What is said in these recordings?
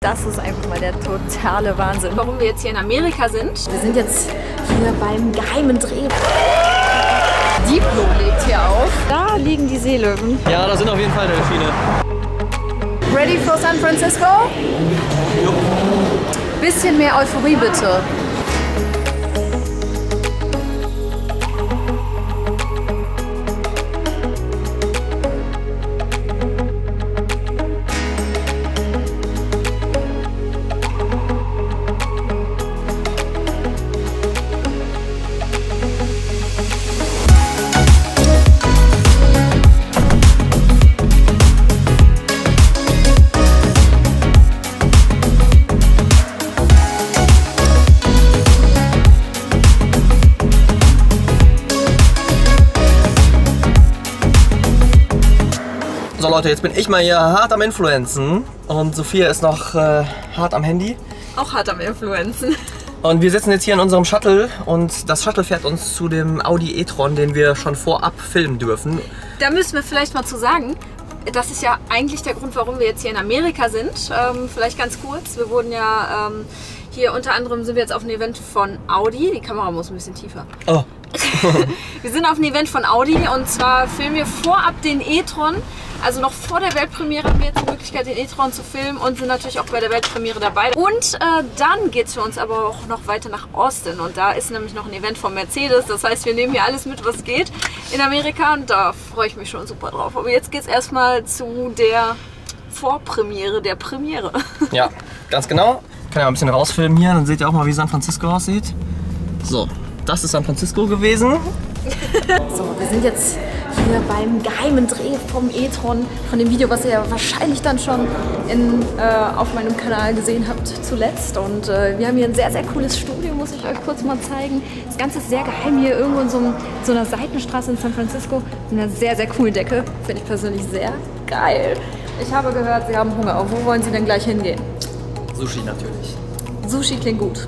Das ist einfach mal der totale Wahnsinn. Warum wir jetzt hier in Amerika sind. Wir sind jetzt hier beim geheimen Dreh. Diplo legt hier auf. Da liegen die Seelöwen. Ja, da sind auf jeden Fall Delfine. Ready for San Francisco? Jo. Bisschen mehr Euphorie bitte. So Leute, jetzt bin ich mal hier hart am Influenzen und Sophia ist noch hart am Handy. Auch hart am Influenzen. Und wir sitzen jetzt hier in unserem Shuttle und das Shuttle fährt uns zu dem Audi e-tron, den wir schon vorab filmen dürfen. Da müssen wir vielleicht mal zu sagen, das ist ja eigentlich der Grund, warum wir jetzt hier in Amerika sind. Vielleicht ganz kurz, wir wurden ja hier unter anderem sind wir jetzt auf einem Event von Audi. Die Kamera muss ein bisschen tiefer. Oh. Wir sind auf einem Event von Audi und zwar filmen wir vorab den e-tron. Also noch vor der Weltpremiere haben wir jetzt die Möglichkeit, den e-tron zu filmen und sind natürlich auch bei der Weltpremiere dabei. Und dann geht es für uns aber auch noch weiter nach Austin und da ist nämlich noch ein Event von Mercedes. Das heißt, wir nehmen hier alles mit, was geht in Amerika und da freue ich mich schon super drauf. Aber jetzt geht es erstmal zu der Vorpremiere der Premiere. Ja, ganz genau. Ich kann ja mal ein bisschen rausfilmen hier, dann seht ihr auch mal, wie San Francisco aussieht. So, das ist San Francisco gewesen. So, wir sind jetzt hier beim geheimen Dreh vom e-tron, von dem Video, was ihr ja wahrscheinlich dann schon auf meinem Kanal gesehen habt zuletzt. Und wir haben hier ein sehr, sehr cooles Studio, muss ich euch kurz mal zeigen. Das Ganze ist sehr geheim hier, irgendwo in so einer Seitenstraße in San Francisco. Mit einer sehr, sehr coolen Decke. Finde ich persönlich sehr geil. Ich habe gehört, Sie haben Hunger. Wo wollen Sie denn gleich hingehen? Sushi natürlich. Sushi klingt gut.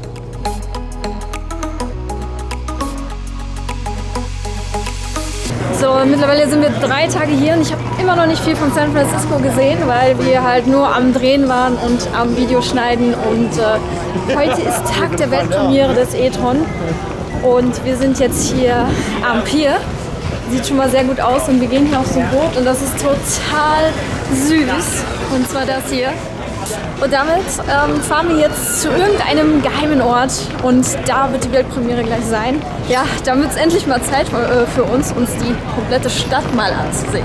So, mittlerweile sind wir 3 Tage hier und ich habe immer noch nicht viel von San Francisco gesehen, weil wir halt nur am Drehen waren und am Videoschneiden. Und heute ist Tag der Weltpremiere des e-tron und wir sind jetzt hier am Pier. Sieht schon mal sehr gut aus und wir gehen hier auf so ein Boot und das ist total süß. Und zwar das hier. Und damit fahren wir jetzt zu irgendeinem geheimen Ort und da wird die Weltpremiere gleich sein. Ja, da wird es endlich mal Zeit für uns die komplette Stadt mal anzusehen.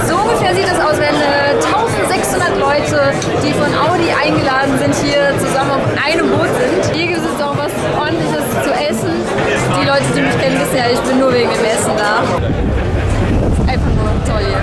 So ungefähr sieht es aus, wenn 1600 Leute, die von Audi eingeladen sind, hier zusammen auf einem Boot sind. Hier gibt es auch was Ordentliches zu essen. Die Leute, die mich kennen, wissen ja, ich bin nur wegen dem Essen da. Einfach nur toll hier.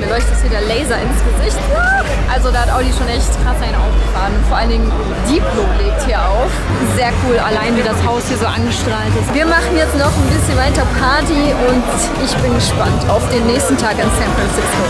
Mir leuchtet hier der Laser ins Gesicht. Also da hat Audi schon echt krass einen aufgefahren. Vor allen Dingen Diplo legt hier auf. Sehr cool, allein wie das Haus hier so angestrahlt ist. Wir machen jetzt noch ein bisschen weiter Party und ich bin gespannt auf den nächsten Tag in San Francisco.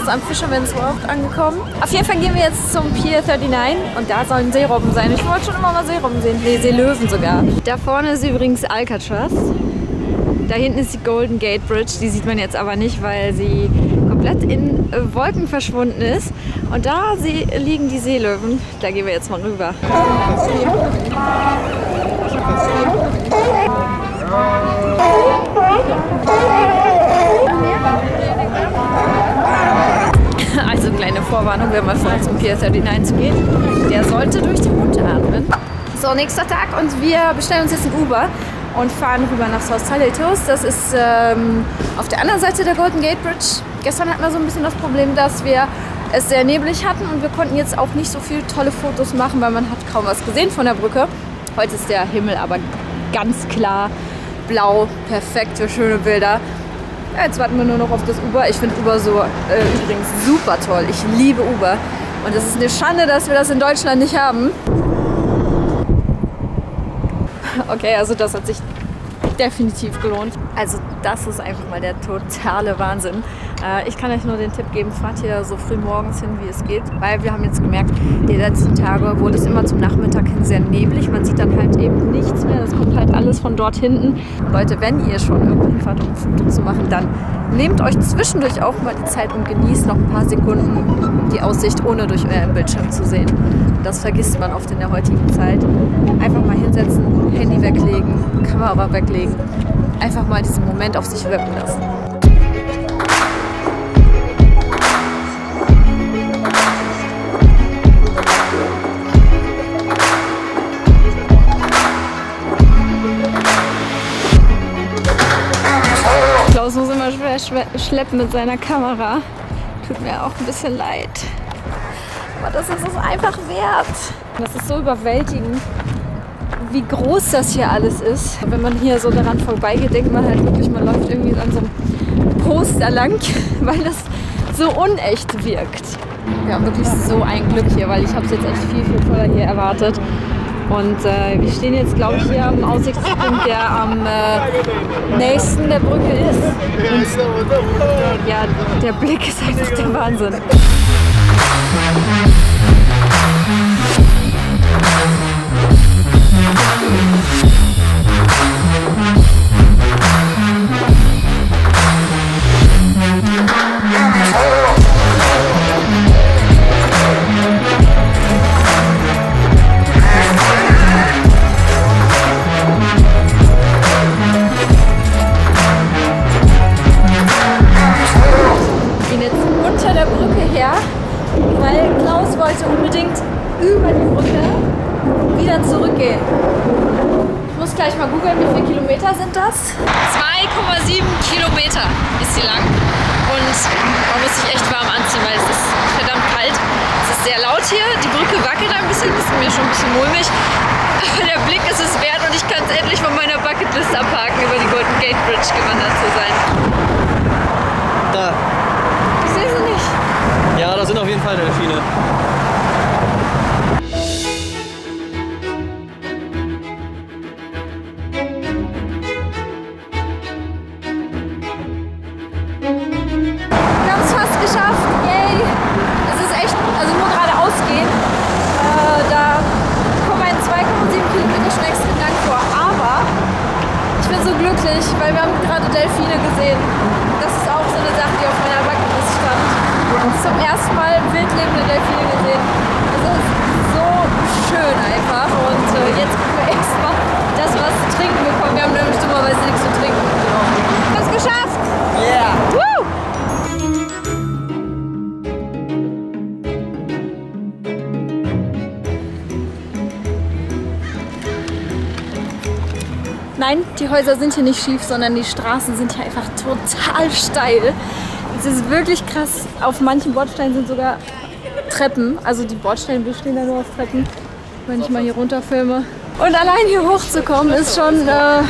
jetzt am Fisherman's Wharf angekommen. Auf jeden Fall gehen wir jetzt zum Pier 39 und da sollen Seerobben sein. Ich wollte schon immer mal Seerobben sehen. Nee, Seelöwen sogar. Da vorne ist übrigens Alcatraz. Da hinten ist die Golden Gate Bridge. Die sieht man jetzt aber nicht, weil sie komplett in Wolken verschwunden ist. Und da liegen die Seelöwen. Da gehen wir jetzt mal rüber. Also kleine Vorwarnung, wenn man vor zum Pier 39 zu gehen. Der sollte durch den Mund atmen. So, nächster Tag und wir bestellen uns jetzt ein Uber und fahren rüber nach Sausalito. Das ist auf der anderen Seite der Golden Gate Bridge. Gestern hatten wir so ein bisschen das Problem, dass wir es sehr neblig hatten und wir konnten jetzt auch nicht so viele tolle Fotos machen, weil man hat kaum was gesehen von der Brücke. Heute ist der Himmel aber ganz klar blau, perfekt für schöne Bilder. Ja, jetzt warten wir nur noch auf das Uber. Ich finde Uber so übrigens super toll. Ich liebe Uber. Und es ist eine Schande, dass wir das in Deutschland nicht haben. Okay, also das hat sich definitiv gelohnt. Also das ist einfach mal der totale Wahnsinn. Ich kann euch nur den Tipp geben, fahrt hier so früh morgens hin, wie es geht. Weil wir haben jetzt gemerkt, die letzten Tage wurde es immer zum Nachmittag hin sehr neblig. Man sieht dann halt eben nichts mehr. Das kommt halt alles von dort hinten. Leute, wenn ihr schon irgendwo hinfahrt, um ein Foto zu machen, dann nehmt euch zwischendurch auch mal die Zeit und genießt noch ein paar Sekunden die Aussicht, ohne durch euren Bildschirm zu sehen. Das vergisst man oft in der heutigen Zeit. Einfach mal hinsetzen, Handy weglegen, Kamera weglegen. Einfach mal diesen Moment auf sich wirken lassen. Klaus muss immer schwer schleppen mit seiner Kamera. Tut mir auch ein bisschen leid. Aber das ist es einfach wert. Das ist so überwältigend, wie groß das hier alles ist. Wenn man hier so daran vorbeigeht, denkt man halt wirklich, man läuft irgendwie an so einem Poster lang, weil das so unecht wirkt. Wir haben wirklich so ein Glück hier, weil ich habe es jetzt echt viel, viel toller hier erwartet. Und wir stehen jetzt, glaube ich, hier am Aussichtspunkt, der am nächsten der Brücke ist. Und ja, der Blick ist einfach der Wahnsinn. Weil Klaus wollte unbedingt über die Brücke wieder zurückgehen. Ich muss gleich mal googeln, wie viele Kilometer sind das? 2,7 Kilometer ist sie lang und man muss sich echt warm anziehen, weil es ist verdammt kalt. Es ist sehr laut hier, die Brücke wackelt ein bisschen, das ist mir schon ein bisschen mulmig. Aber der Blick ist es wert und ich kann es endlich von meiner Bucketlist abhaken, über die Golden Gate Bridge gewandert zu sein. Da. Ich sehe sie nicht. Ja, da sind auf jeden Fall Delfine. Wir haben es fast geschafft. Yay! Es ist echt, also nur geradeaus gehen. Da kommen einen 2,7 Kilometer schon extrem lang vor. Aber ich bin so glücklich, weil wir haben gerade Delfine gesehen. Das ist auch so eine Sache, die auf meiner Bucketlist stand. Zum ersten Mal wildlebende Delfine gesehen. Das ist so schön einfach. Und jetzt können wir extra das was zu trinken bekommen. Wir haben nämlich dummerweise nichts zu trinken genommen. Wir haben es geschafft! Yeah! Woo! Nein, die Häuser sind hier nicht schief, sondern die Straßen sind hier einfach total steil. Es ist wirklich krass. Auf manchen Bordsteinen sind sogar Treppen. Also die Bordsteine bestehen da nur aus Treppen. Wenn ich mal hier runter filme. Und allein hier hochzukommen ist schon ja,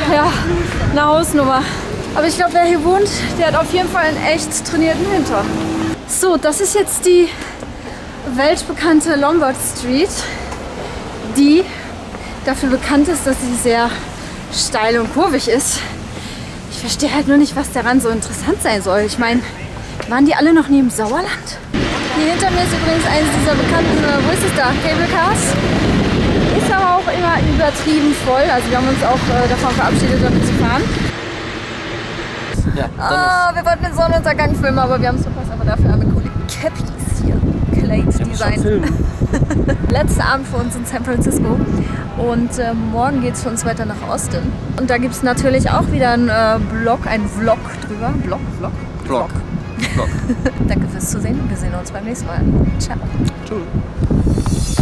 eine Hausnummer. Aber ich glaube, wer hier wohnt, der hat auf jeden Fall einen echt trainierten Hintern. So, das ist jetzt die weltbekannte Lombard Street, die dafür bekannt ist, dass sie sehr steil und kurvig ist. Ich verstehe halt nur nicht, was daran so interessant sein soll. Ich meine, Waren die alle noch nie im Sauerland? Hier hinter mir ist übrigens eines dieser bekannten, wo ist es da? Cable Cars. Ist aber auch immer übertrieben voll. Also wir haben uns auch davon verabschiedet, damit zu fahren. Ja, wir wollten den Sonnenuntergang filmen, aber wir haben es verpasst. Aber dafür haben wir coole Cappies hier. Clade Design. Letzter Abend für uns in San Francisco. Und morgen geht es für uns weiter nach Austin. Und da gibt es natürlich auch wieder einen Vlog drüber. Vlog. Danke fürs Zusehen. Wir sehen uns beim nächsten Mal. Ciao. Tschüss.